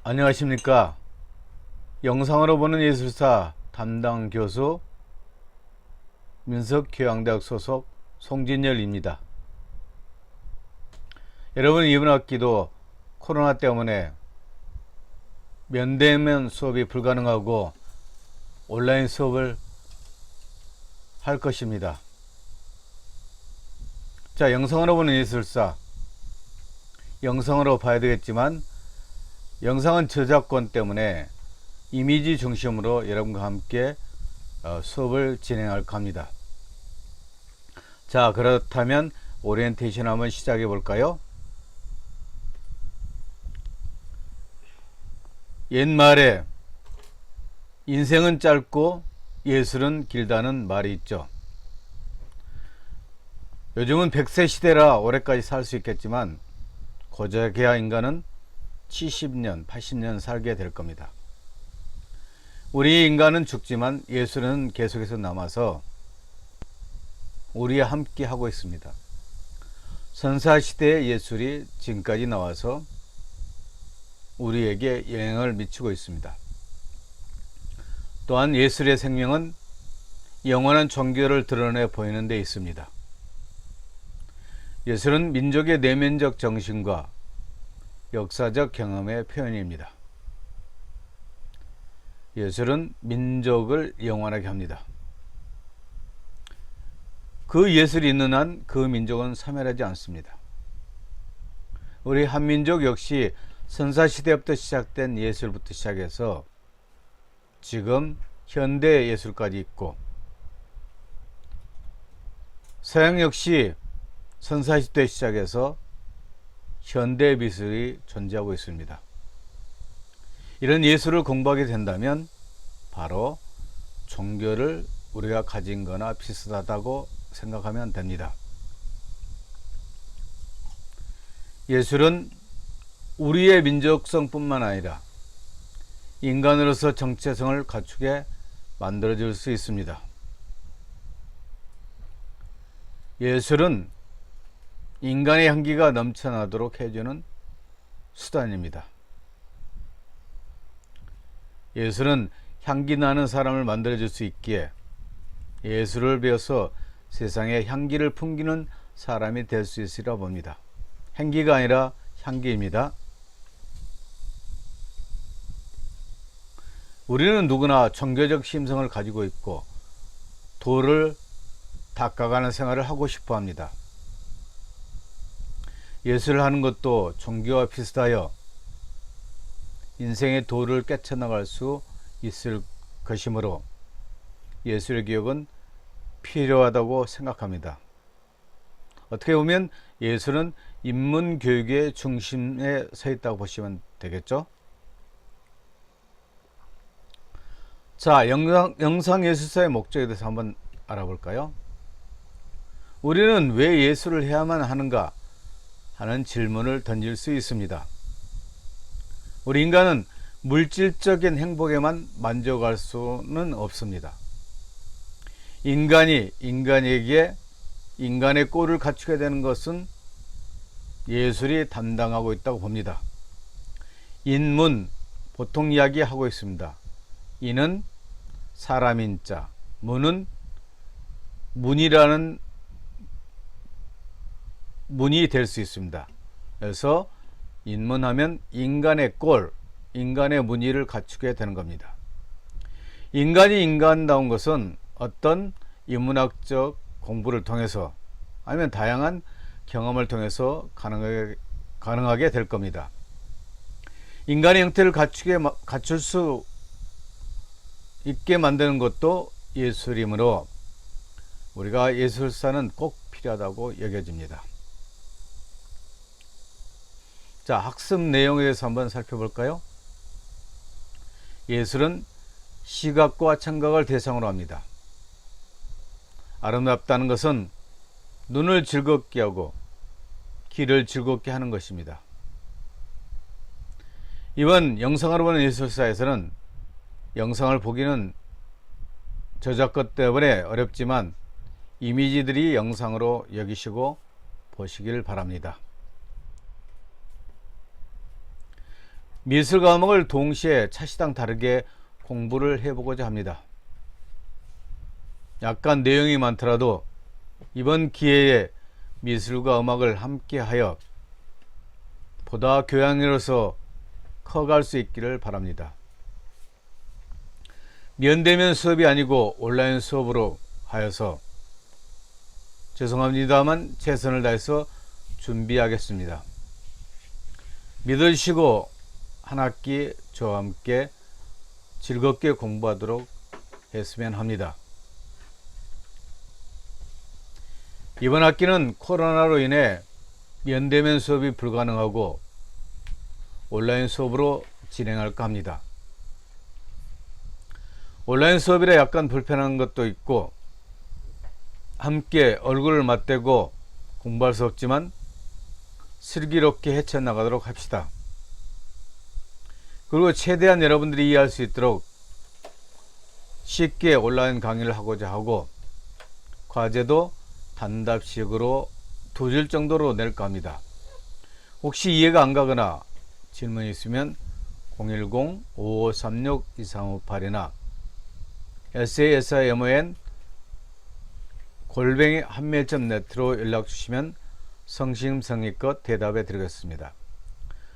안녕하십니까. 영상으로 보는 예술사 담당 교수 민석교양대학 소속 송진열입니다. 여러분, 이번 학기도 코로나 때문에 면대면 수업이 불가능하고 온라인 수업을 할 것입니다. 자, 영상으로 보는 예술사, 영상으로 봐야 되겠지만 영상은 저작권 때문에 이미지 중심으로 여러분과 함께 수업을 진행할까 합니다. 자, 그렇다면 오리엔테이션 한번 시작해 볼까요? 옛말에 인생은 짧고 예술은 길다는 말이 있죠. 요즘은 100세 시대라 오래까지 살 수 있겠지만 고작해야 인간은 70년, 80년 살게 될 겁니다. 우리 인간은 죽지만 예술은 계속해서 남아서 우리와 함께 하고 있습니다. 선사시대의 예술이 지금까지 나와서 우리에게 영향을 미치고 있습니다. 또한 예술의 생명은 영원한 종교를 드러내 보이는 데 있습니다. 예술은 민족의 내면적 정신과 역사적 경험의 표현입니다. 예술은 민족을 영원하게 합니다. 그 예술이 있는 한 그 민족은 사멸하지 않습니다. 우리 한민족 역시 선사시대부터 시작된 예술부터 시작해서 지금 현대 예술까지 있고, 서양 역시 선사시대 시작해서 현대 미술이 존재하고 있습니다. 이런 예술을 공부하게 된다면 바로 종교를 우리가 가진 거나 비슷하다고 생각하면 됩니다. 예술은 우리의 민족성뿐만 아니라 인간으로서 정체성을 갖추게 만들어줄 수 있습니다. 예술은 인간의 향기가 넘쳐나도록 해주는 수단입니다. 예술은 향기 나는 사람을 만들어줄 수 있기에 예술을 배워서 세상에 향기를 풍기는 사람이 될 수 있으리라 봅니다. 향기가 아니라 향기입니다. 우리는 누구나 종교적 심성을 가지고 있고 도를 닦아가는 생활을 하고 싶어 합니다. 예술을 하는 것도 종교와 비슷하여 인생의 도를 깨쳐나갈 수 있을 것이므로 예술의 교육은 필요하다고 생각합니다. 어떻게 보면 예술은 인문교육의 중심에 서 있다고 보시면 되겠죠. 자, 영상예술사의 목적에 대해서 한번 알아볼까요? 우리는 왜 예술을 해야만 하는가 하는 질문을 던질 수 있습니다. 우리 인간은 물질적인 행복에만 만족할 수는 없습니다. 인간이 인간에게 인간의 꼴을 갖추게 되는 것은 예술이 담당하고 있다고 봅니다. 인문, 보통 이야기하고 있습니다. 인은 사람인 자, 문은 문이라는 문이 될 수 있습니다. 그래서 인문하면 인간의 꼴, 인간의 무늬를 갖추게 되는 겁니다. 인간이 인간다운 것은 어떤 인문학적 공부를 통해서 아니면 다양한 경험을 통해서 가능하게 될 겁니다. 인간의 형태를 갖출 수 있게 만드는 것도 예술이므로 우리가 예술사는 꼭 필요하다고 여겨집니다. 자, 학습 내용에 대해서 한번 살펴볼까요? 예술은 시각과 청각을 대상으로 합니다. 아름답다는 것은 눈을 즐겁게 하고 귀를 즐겁게 하는 것입니다. 이번 영상으로 보는 예술사에서는 영상을 보기는 저작권 때문에 어렵지만 이미지들이 영상으로 여기시고 보시길 바랍니다. 미술과 음악을 동시에 차시당 다르게 공부를 해보고자 합니다. 약간 내용이 많더라도 이번 기회에 미술과 음악을 함께하여 보다 교양으로서 커갈 수 있기를 바랍니다. 면대면 수업이 아니고 온라인 수업으로 하여서 죄송합니다만 최선을 다해서 준비하겠습니다. 믿으시고 한 학기 저와 함께 즐겁게 공부하도록 했으면 합니다. 이번 학기는 코로나로 인해 면대면 수업이 불가능하고 온라인 수업으로 진행할까 합니다. 온라인 수업이라 약간 불편한 것도 있고 함께 얼굴을 맞대고 공부할 수 없지만 슬기롭게 헤쳐나가도록 합시다. 그리고 최대한 여러분들이 이해할 수 있도록 쉽게 온라인 강의를 하고자 하고 과제도 단답식으로 2줄 정도로 낼까 합니다. 혹시 이해가 안 가거나 질문이 있으면 010-5536-2358이나 sasimon@한메일.net로 연락 주시면 성심성의껏 대답해 드리겠습니다.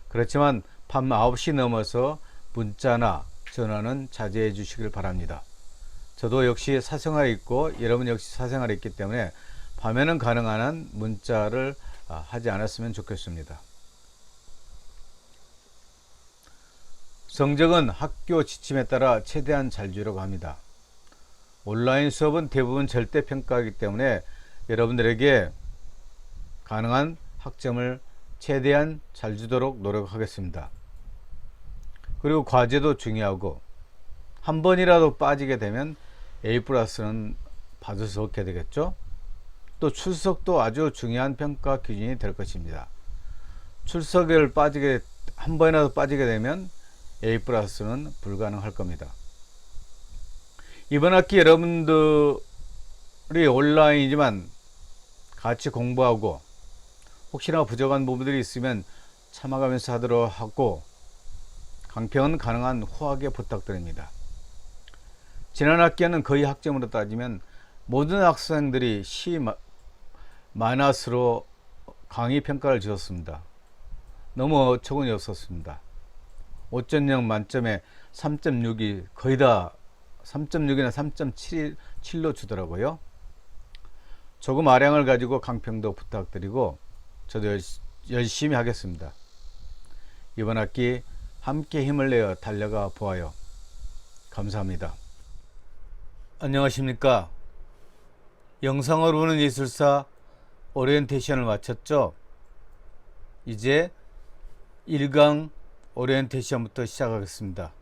그렇지만 밤 9시 넘어서 문자나 전화는 자제해 주시길 바랍니다. 저도 역시 사생활이 있고 여러분 역시 사생활이 있기 때문에 밤에는 가능한 한 문자를 하지 않았으면 좋겠습니다. 성적은 학교 지침에 따라 최대한 잘 주려고 합니다. 온라인 수업은 대부분 절대평가이기 때문에 여러분들에게 가능한 학점을 최대한 잘 주도록 노력하겠습니다. 그리고 과제도 중요하고 한 번이라도 빠지게 되면 A+는 받을 수 없게 되겠죠. 또 출석도 아주 중요한 평가 기준이 될 것입니다. 출석을 한 번이라도 빠지게 되면 A+는 불가능할 겁니다. 이번 학기 여러분들이 온라인이지만 같이 공부하고 혹시나 부족한 부분들이 있으면 참아가면서 하도록 하고 강평은 가능한 후하게 부탁드립니다. 지난 학기에는 거의 학점으로 따지면 모든 학생들이 C 마이너스로 강의 평가를 주었습니다. 너무 어처구니 없었습니다. 5.0 만점에 3.6이 거의 다 3.6이나 3.7로 주더라고요. 조금 아량을 가지고 강평도 부탁드리고 저도 열심히 하겠습니다. 이번 학기 함께 힘을 내어 달려가 보아요. 감사합니다. 안녕하십니까. 영상으로 보는 예술사 오리엔테이션을 마쳤죠. 이제 1강 오리엔테이션부터 시작하겠습니다.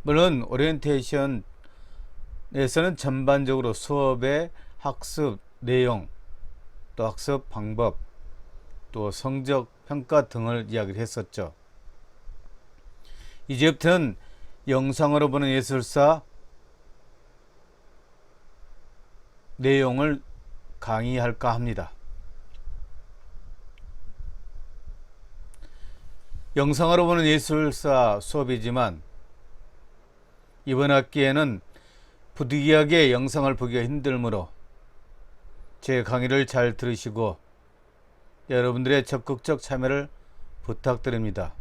물론 오리엔테이션에서는 전반적으로 수업의 학습 내용, 또 학습 방법, 또 성적 평가 등을 이야기를 했었죠. 이제부터는 영상으로 보는 예술사 내용을 강의할까 합니다. 영상으로 보는 예술사 수업이지만 이번 학기에는 부득이하게 영상을 보기가 힘들므로 제 강의를 잘 들으시고 여러분들의 적극적 참여를 부탁드립니다.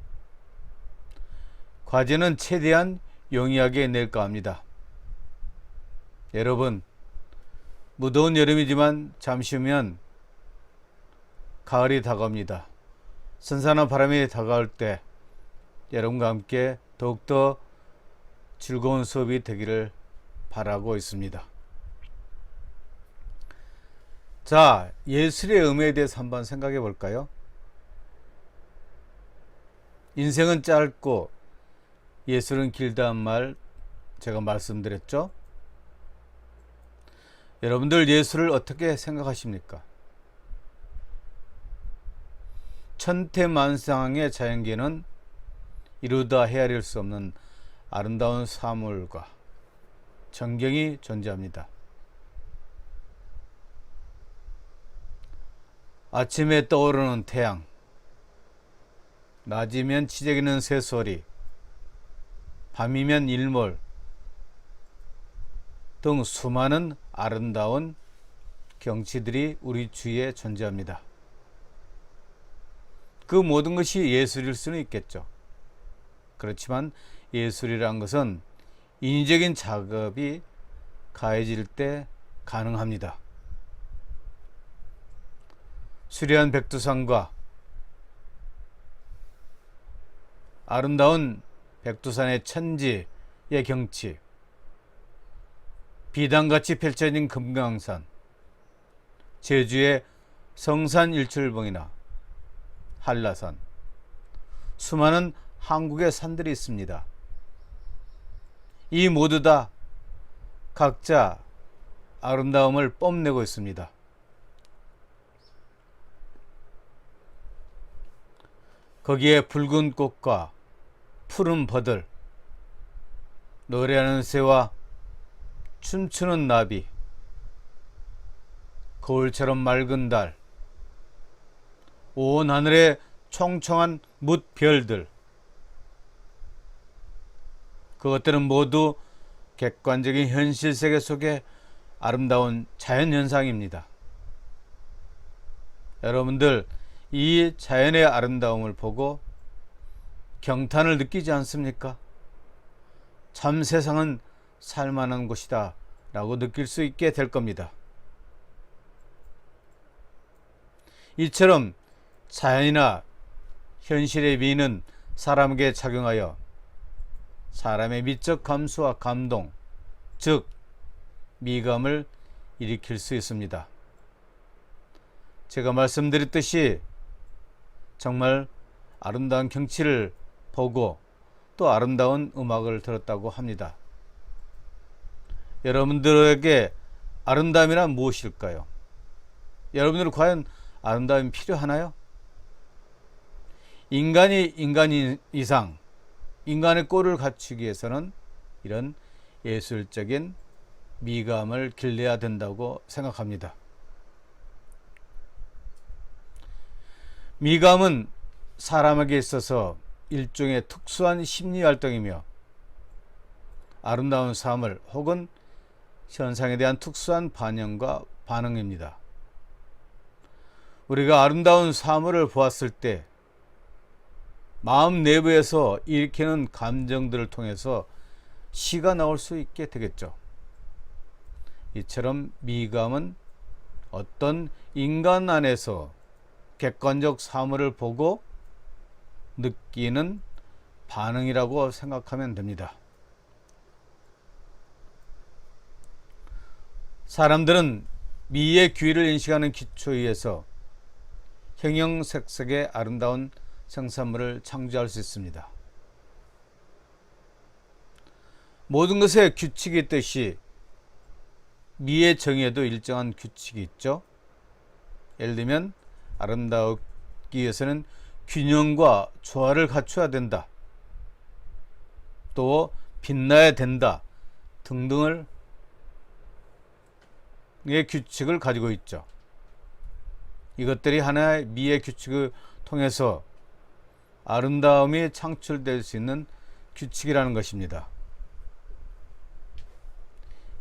과제는 최대한 용이하게 낼까 합니다. 여러분, 무더운 여름이지만 잠시 후면 가을이 다가옵니다. 선선한 바람이 다가올 때 여러분과 함께 더욱더 즐거운 수업이 되기를 바라고 있습니다. 자, 예술의 의미에 대해서 한번 생각해 볼까요? 인생은 짧고 예술은 길다는 말 제가 말씀드렸죠? 여러분들 예술을 어떻게 생각하십니까? 천태만상의 자연계는 이루다 헤아릴 수 없는 아름다운 사물과 전경이 존재합니다. 아침에 떠오르는 태양, 낮이면 치재기는 새소리, 밤이면 일몰 등 수많은 아름다운 경치들이 우리 주위에 존재합니다. 그 모든 것이 예술일 수는 있겠죠. 그렇지만 예술이란 것은 인위적인 작업이 가해질 때 가능합니다. 수려한 백두산과 아름다운 백두산의 천지의 경치, 비단같이 펼쳐진 금강산, 제주의 성산일출봉이나 한라산, 수많은 한국의 산들이 있습니다. 이 모두 다 각자 아름다움을 뽐내고 있습니다. 거기에 붉은 꽃과 푸른 버들, 노래하는 새와 춤추는 나비, 거울처럼 맑은 달, 온 하늘에 총총한 뭇별들, 그것들은 모두 객관적인 현실 세계 속의 아름다운 자연현상입니다. 여러분들, 이 자연의 아름다움을 보고 경탄을 느끼지 않습니까? 참 세상은 살만한 곳이다 라고 느낄 수 있게 될 겁니다. 이처럼 자연이나 현실의 미는 사람에게 작용하여 사람의 미적 감수와 감동, 즉 미감을 일으킬 수 있습니다. 제가 말씀드렸듯이 정말 아름다운 경치를 보고 또 아름다운 음악을 들었다고 합니다. 여러분들에게 아름다움이란 무엇일까요? 여러분들은 과연 아름다움이 필요하나요? 인간이 인간 이상, 인간의 꼴을 갖추기 위해서는 이런 예술적인 미감을 길러야 된다고 생각합니다. 미감은 사람에게 있어서 일종의 특수한 심리활동이며 아름다운 삶을 혹은 현상에 대한 특수한 반영과 반응입니다. 우리가 아름다운 사물을 보았을 때 마음 내부에서 일으키는 감정들을 통해서 시가 나올 수 있게 되겠죠. 이처럼 미감은 어떤 인간 안에서 객관적 사물을 보고 느끼는 반응이라고 생각하면 됩니다. 사람들은 미의 귀를 인식하는 기초에 의해서 형형색색의 아름다운 생산물을 창조할 수 있습니다. 모든 것에 규칙이 있듯이 미의 정의에도 일정한 규칙이 있죠. 예를 들면 아름다우기 위해서는 균형과 조화를 갖춰야 된다, 또 빛나야 된다 등등의 규칙을 가지고 있죠. 이것들이 하나의 미의 규칙을 통해서 아름다움이 창출될 수 있는 규칙이라는 것입니다.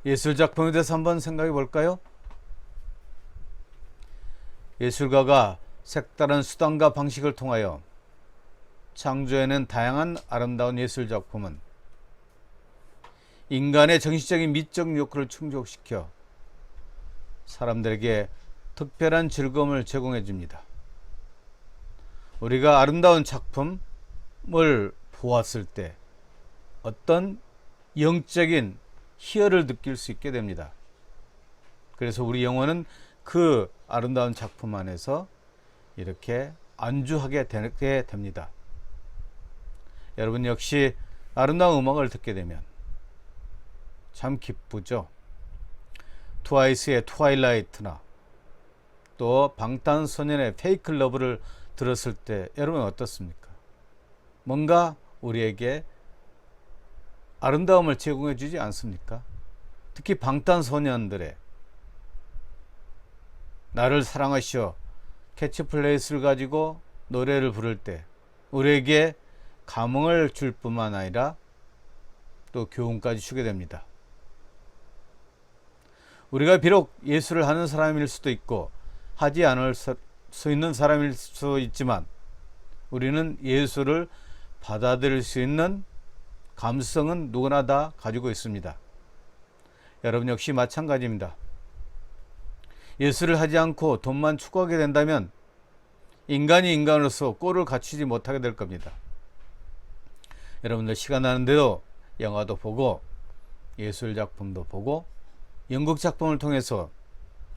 예술작품에 대해서 한번 생각해 볼까요? 예술가가 색다른 수단과 방식을 통하여 창조해낸 다양한 아름다운 예술작품은 인간의 정신적인 미적 욕구를 충족시켜 사람들에게 특별한 즐거움을 제공해 줍니다. 우리가 아름다운 작품을 보았을 때 어떤 영적인 희열을 느낄 수 있게 됩니다. 그래서 우리 영혼은 그 아름다운 작품 안에서 이렇게 안주하게 되게 됩니다. 여러분 역시 아름다운 음악을 듣게 되면 참 기쁘죠. 트와이스의 트와일라이트나 또 방탄소년의 페이크 러브를 들었을 때 여러분 어떻습니까? 뭔가 우리에게 아름다움을 제공해 주지 않습니까? 특히 방탄소년들의 나를 사랑하시오 캐치플레이스를 가지고 노래를 부를 때 우리에게 감흥을 줄 뿐만 아니라 또 교훈까지 주게 됩니다. 우리가 비록 예수를 하는 사람일 수도 있고 하지 않을 수 있는 사람일 수 있지만 우리는 예수를 받아들일 수 있는 감성은 누구나 다 가지고 있습니다. 여러분 역시 마찬가지입니다. 예수를 하지 않고 돈만 추구하게 된다면 인간이 인간으로서 꼴을 갖추지 못하게 될 겁니다. 여러분들 시간 나는 대로 영화도 보고 예술 작품도 보고 연극 작품을 통해서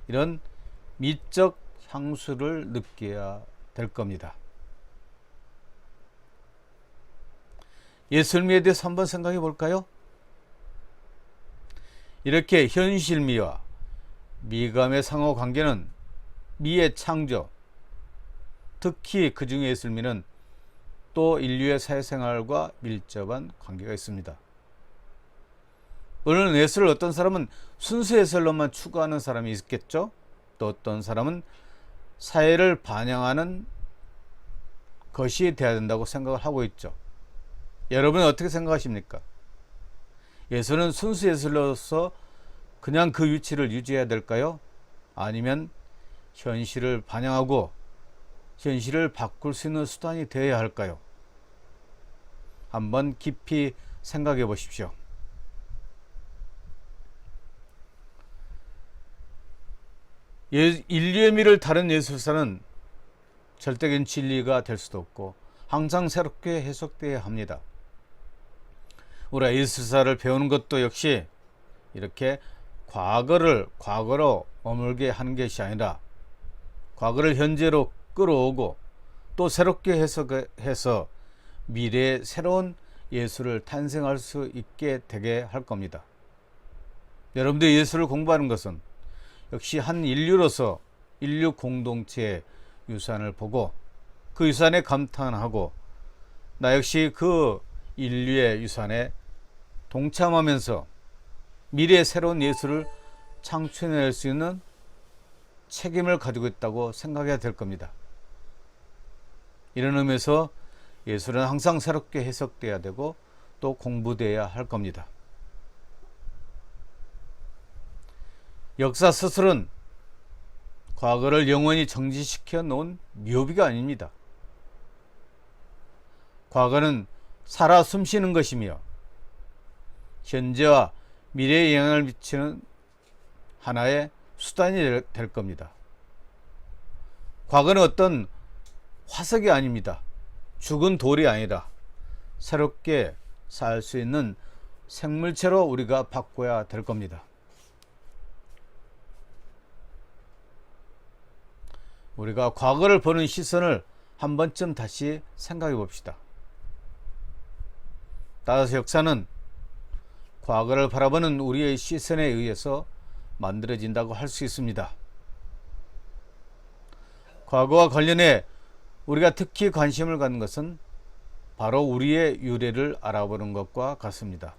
이런 미적 향수를 느껴야 될 겁니다. 예술미에 대해서 한번 생각해 볼까요? 이렇게 현실미와 미감의 상호관계는 미의 창조, 특히 그 중에 예술미는 또 인류의 사회생활과 밀접한 관계가 있습니다. 물론 예술을 어떤 사람은 순수 예술로만 추구하는 사람이 있겠죠. 또 어떤 사람은 사회를 반영하는 것이 되어야 된다고 생각을 하고 있죠. 여러분은 어떻게 생각하십니까? 예술은 순수 예술로서 그냥 그 위치를 유지해야 될까요? 아니면 현실을 반영하고 현실을 바꿀 수 있는 수단이 되어야 할까요? 한번 깊이 생각해 보십시오. 인류의 미를 다른 예술사는 절대적인 진리가 될 수도 없고 항상 새롭게 해석되어야 합니다. 우리가 예술사를 배우는 것도 역시 이렇게 과거로 머물게 하는 것이 아니라 과거를 현재로 끌어오고 또 새롭게 해석해서 미래의 새로운 예술을 탄생할 수 있게 되게 할 겁니다. 여러분들이 예술을 공부하는 것은 역시 한 인류로서 인류 공동체의 유산을 보고 그 유산에 감탄하고 나 역시 그 인류의 유산에 동참하면서 미래의 새로운 예술을 창출해낼 수 있는 책임을 가지고 있다고 생각해야 될 겁니다. 이런 의미에서 예술은 항상 새롭게 해석돼야 되고 또 공부돼야 할 겁니다. 역사 서술은 과거를 영원히 정지시켜 놓은 묘비가 아닙니다. 과거는 살아 숨쉬는 것이며 현재와 미래에 영향을 미치는 하나의 수단이 될 겁니다. 과거는 어떤 화석이 아닙니다. 죽은 돌이 아니라 새롭게 살 수 있는 생물체로 우리가 바꿔야 될 겁니다. 우리가 과거를 보는 시선을 한 번쯤 다시 생각해 봅시다. 따라서 역사는 과거를 바라보는 우리의 시선에 의해서 만들어진다고 할 수 있습니다. 과거와 관련해 우리가 특히 관심을 갖는 것은 바로 우리의 유래를 알아보는 것과 같습니다.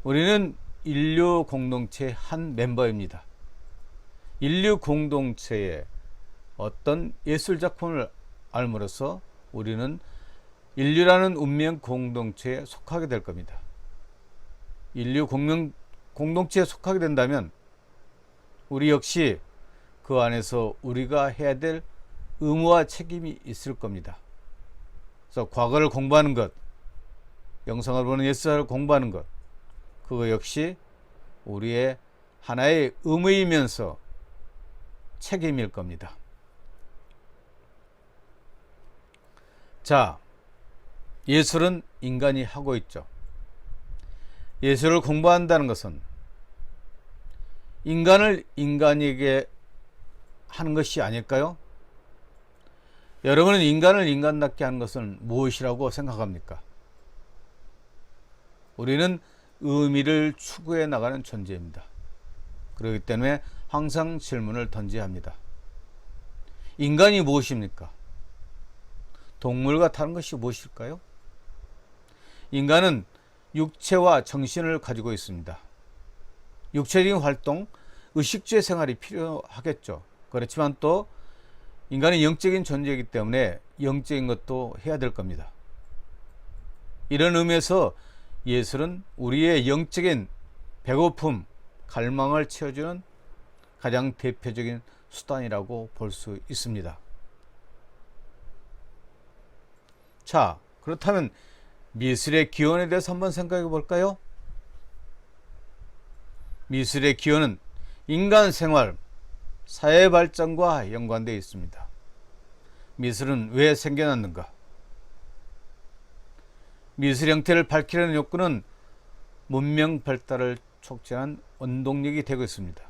우리는 인류 공동체의 한 멤버입니다. 인류 공동체의 어떤 예술 작품을 알므로써 우리는 인류라는 운명 공동체에 속하게 될 겁니다. 인류 공동체에 속하게 된다면 우리 역시 그 안에서 우리가 해야 될 의무와 책임이 있을 겁니다. 그래서 과거를 공부하는 것, 영상을 보는 예술을 공부하는 것, 그거 역시 우리의 하나의 의무이면서 책임일 겁니다. 자, 예술은 인간이 하고 있죠. 예술을 공부한다는 것은 인간을 인간에게 하는 것이 아닐까요? 여러분은 인간을 인간답게 하는 것은 무엇이라고 생각합니까? 우리는 의미를 추구해 나가는 존재입니다. 그렇기 때문에 항상 질문을 던져야 합니다. 인간이 무엇입니까? 동물과 다른 것이 무엇일까요? 인간은 육체와 정신을 가지고 있습니다. 육체적인 활동, 의식주의 생활이 필요하겠죠. 그렇지만 또 인간은 영적인 존재이기 때문에 영적인 것도 해야 될 겁니다. 이런 의미에서 예술은 우리의 영적인 배고픔, 갈망을 채워주는 가장 대표적인 수단이라고 볼 수 있습니다. 자, 그렇다면 미술의 기원에 대해서 한번 생각해 볼까요? 미술의 기원은 인간 생활, 사회 발전과 연관되어 있습니다. 미술은 왜 생겨났는가? 미술 형태를 밝히려는 욕구는 문명 발달을 촉진한 원동력이 되고 있습니다.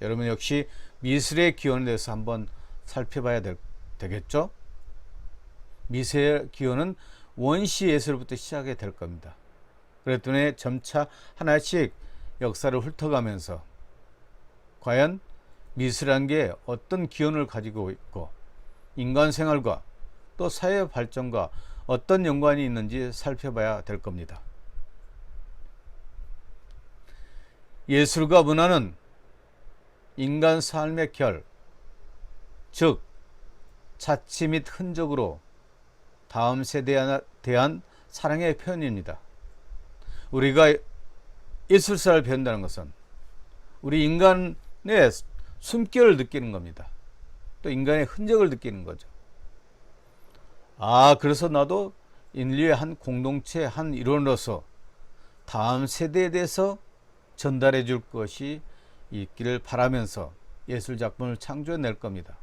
여러분 역시 미술의 기원에 대해서 한번 살펴봐야 되겠죠? 미술의 기원은 원시 예술부터 시작이 될 겁니다. 그랬더니 점차 하나씩 역사를 훑어가면서 과연 미술이라는 게 어떤 기원을 가지고 있고 인간 생활과 또 사회 발전과 어떤 연관이 있는지 살펴봐야 될 겁니다. 예술과 문화는 인간 삶의 결, 즉 자치 및 흔적으로 다음 세대에 대한 사랑의 표현입니다. 우리가 예술사를 배운다는 것은 우리 인간의 숨결을 느끼는 겁니다. 또 인간의 흔적을 느끼는 거죠. 그래서 나도 인류의 한 공동체, 한 일원으로서 다음 세대에 대해서 전달해 줄 것이 있기를 바라면서 예술작품을 창조해낼 겁니다.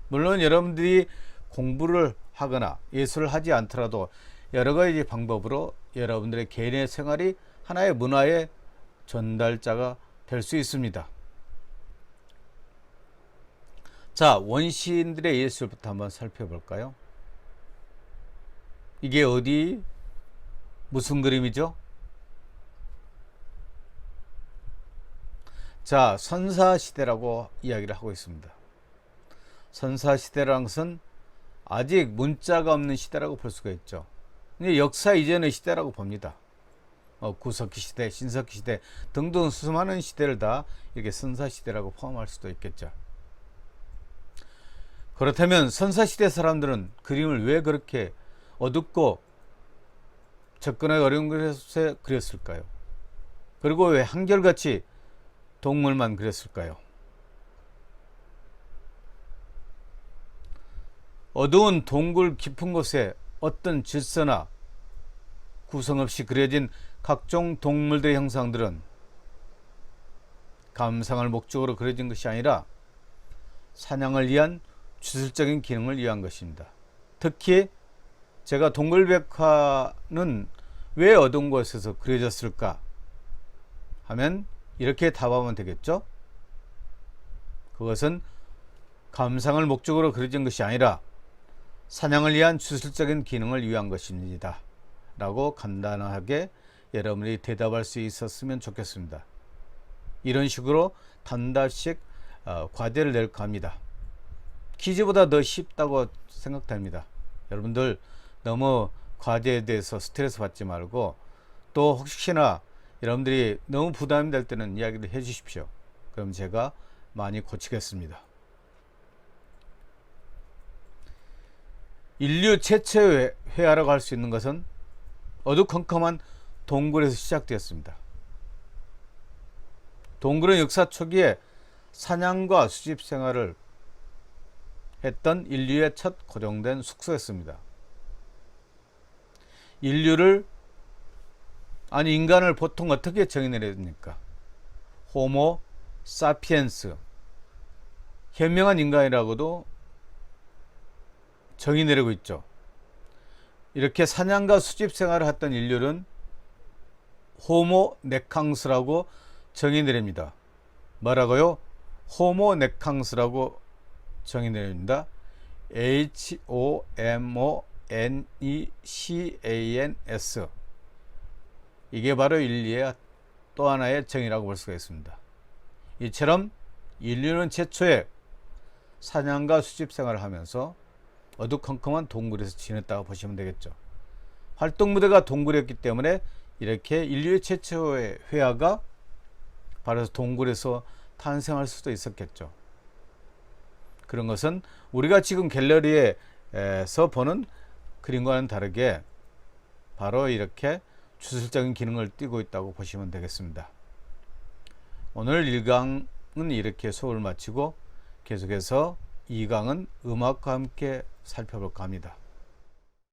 물론 여러분들이 공부를 하거나 예술을 하지 않더라도 여러 가지 방법으로 여러분들의 개인의 생활이 하나의 문화의 전달자가 될 수 있습니다. 자, 원시인들의 예술부터 한번 살펴볼까요? 이게 어디 무슨 그림이죠? 자, 선사시대라고 이야기를 하고 있습니다. 선사시대라는 것은 아직 문자가 없는 시대라고 볼 수가 있죠. 근데 역사 이전의 시대라고 봅니다. 구석기 시대, 신석기 시대 등등 수많은 시대를 다 이렇게 선사시대라고 포함할 수도 있겠죠. 그렇다면 선사시대 사람들은 그림을 왜 그렇게 어둡고 접근하기 어려운 곳에 그렸을까요? 그리고 왜 한결같이 동물만 그렸을까요? 어두운 동굴 깊은 곳에 어떤 질서나 구성 없이 그려진 각종 동물들의 형상들은 감상을 목적으로 그려진 것이 아니라 사냥을 위한 주술적인 기능을 위한 것입니다. 특히 제가 동굴백화는 왜 어두운 곳에서 그려졌을까 하면 이렇게 답하면 되겠죠. 그것은 감상을 목적으로 그려진 것이 아니라 사냥을 위한 주술적인 기능을 위한 것입니다 라고 간단하게 여러분이 대답할 수 있었으면 좋겠습니다. 이런 식으로 단답식 과제를 낼까 합니다. 퀴즈보다 더 쉽다고 생각됩니다. 여러분들 너무 과제에 대해서 스트레스 받지 말고 또 혹시나 여러분들이 너무 부담이 될 때는 이야기를 해 주십시오. 그럼 제가 많이 고치겠습니다. 인류 최초의 회화라고 할 수 있는 것은 어두컴컴한 동굴에서 시작되었습니다. 동굴은 역사 초기에 사냥과 수집 생활을 했던 인류의 첫 고정된 숙소였습니다. 인간을 보통 어떻게 정의내립니까? 호모 사피엔스, 현명한 인간이라고도 정의 내리고 있죠. 이렇게 사냥과 수집 생활을 했던 인류는 호모 네캉스라고 정의 내립니다. 뭐라고요? 호모 네캉스라고 정의 내립니다. HOMONECANS. 이게 바로 인류의 또 하나의 정의라고 볼 수가 있습니다. 이처럼 인류는 최초에 사냥과 수집 생활을 하면서 어두컴컴한 동굴에서 지냈다고 보시면 되겠죠. 활동 무대가 동굴이었기 때문에 이렇게 인류의 최초의 회화가 바로 동굴에서 탄생할 수도 있었겠죠. 그런 것은 우리가 지금 갤러리에서 보는 그림과는 다르게 바로 이렇게 주술적인 기능을 띠고 있다고 보시면 되겠습니다. 오늘 1강은 이렇게 수업을 마치고 계속해서 2강은 음악과 함께 살펴볼까 합니다.